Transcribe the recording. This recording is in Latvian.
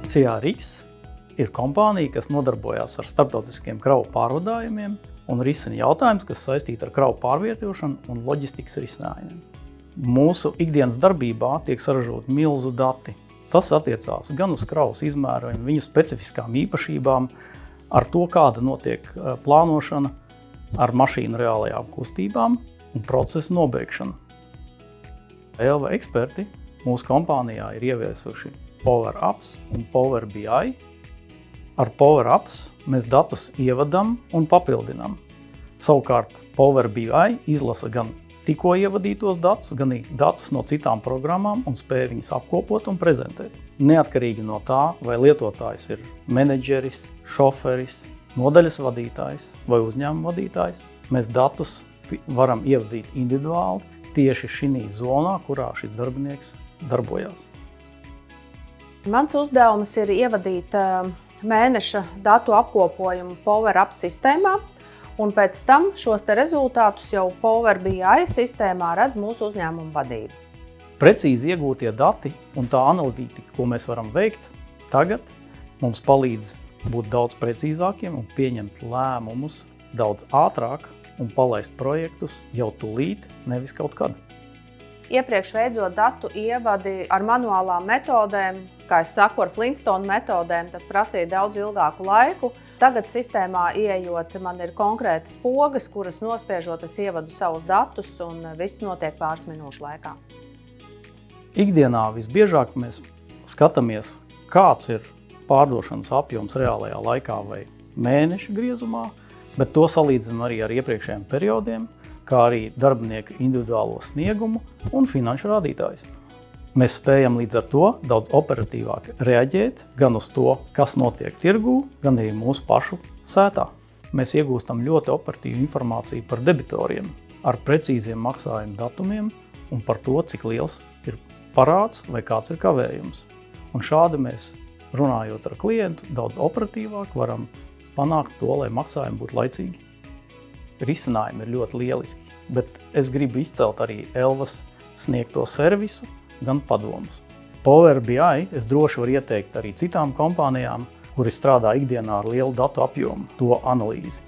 CRX ir kompānija, kas nodarbojās ar starptautiskiem kravu pārvadājumiem un risina jautājumus, kas saistīti ar kravu pārvietošanu un loģistikas risinājumiem. Mūsu ikdienas darbībā tiek saražot milzu dati. Tas attiecās gan uz kravas izmērojumu, viņu specifiskām īpašībām, ar to, kāda notiek plānošana ar mašīnu reālajām kustībām un procesu nobeigšanu. Elva eksperti mūsu kompānijā ir ieviesuši Power Apps un Power BI. Ar Power Apps mēs datus ievadam un papildinām. Savukārt Power BI izlasa gan tikko ievadītos datus, gan datus no citām programmām un spēj viņus apkopot un prezentēt. Neatkarīgi no tā, vai lietotājs ir menedžeris, šoferis, nodaļas vadītājs vai uzņēmuma vadītājs, mēs datus varam ievadīt individuāli tieši šī zonā, kurā šis darbinieks darbojās. Mans uzdevums ir ievadīt mēneša datu apkopojumu Power Apps sistēmā, un pēc tam šos rezultātus jau Power BI sistēmā redz mūsu uzņēmuma vadība. Precīzi iegūtie dati un tā analītika, ko mēs varam veikt tagad, mums palīdz būt daudz precīzākiem un pieņemt lēmumus daudz ātrāk un palaist projektus jau tūlīt, nevis kaut kad. Iepriekš veidzot datu ievadi ar manuālām metodēm, kā es saku, ar Flintstone metodēm, tas prasīja daudz ilgāku laiku. Tagad sistēmā ieejot, man ir konkrētas pogas, kuras nospiežot, es ievadu savus datus un viss notiek pāris minūšu laikā. Ikdienā visbiežāk mēs skatāmies, kāds ir pārdošanas apjoms reālajā laikā vai mēneša griezumā, bet to salīdzinām arī ar iepriekšējiem periodiem, kā arī darbinieku individuālo sniegumu un finanšu rādītājus. Mēs spējam līdz ar to daudz operatīvāk reaģēt gan uz to, kas notiek tirgū, gan arī mūsu pašu sētā. Mēs iegūstam ļoti operatīvu informāciju par debitoriem ar precīziem maksājumu datumiem un par to, cik liels ir parāds vai kāds ir kavējums. Un šādi mēs, runājot ar klientu, daudz operatīvāk varam panākt to, lai maksājumi būtu laicīgi. Risinājumi ir ļoti lieliski, bet es gribu izcelt arī Elvas sniegto servisu, gan padomus. Power BI es droši varu ieteikt arī citām kompānijām, kuri strādā ikdienā ar lielu datu apjomu, to analīzi.